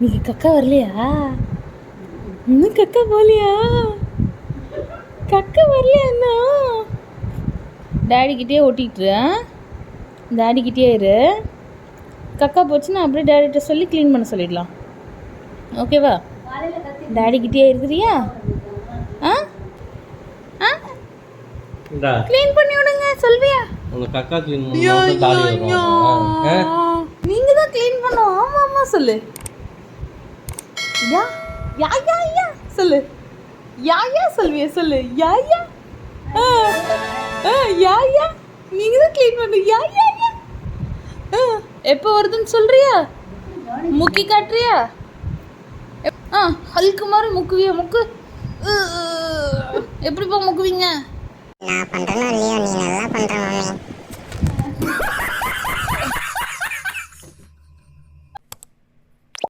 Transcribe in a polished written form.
நீ கக்கா வரலையா? இன்னும் கக்கா போகலையா? கக்கா வரலையா இன்னும்? டேடிக்கிட்டே ஒட்டிக்கிட்டு டேடிக்கிட்டே இரு. கக்கா போச்சுன்னா அப்படியே டேடிகிட்ட சொல்லி க்ளீன் பண்ண சொல்லிடலாம். ஓகேவா? டேடிக்கிட்டே இருக்கிறியா? ஆ ஆ க்ளீன் பண்ணி விடுங்க சொல்வியா? உங்க கக்கா க்ளீன் பண்ணா தாடி வரும். நீங்க தான் க்ளீன் பண்ணோம். ஆமா ஆமா சொல்லு. யா யா யா யா சொல்லு. யா யா சொல்வியா சொல்லு. யா யா யா யா நீங்க தான் க்ளீன் பண்ணு. யா யா யா எப்போ வருதுன்னு சொல்றியா? முக்கி காட்டுறியா? ஹல்க்கு மாதிரி முக்குவியா? முக்கு. எப்படிப்பா முக்குவீங்க? நான் பண்றேனோ இல்லையோ, நீ நல்லா பண்ற மாமி.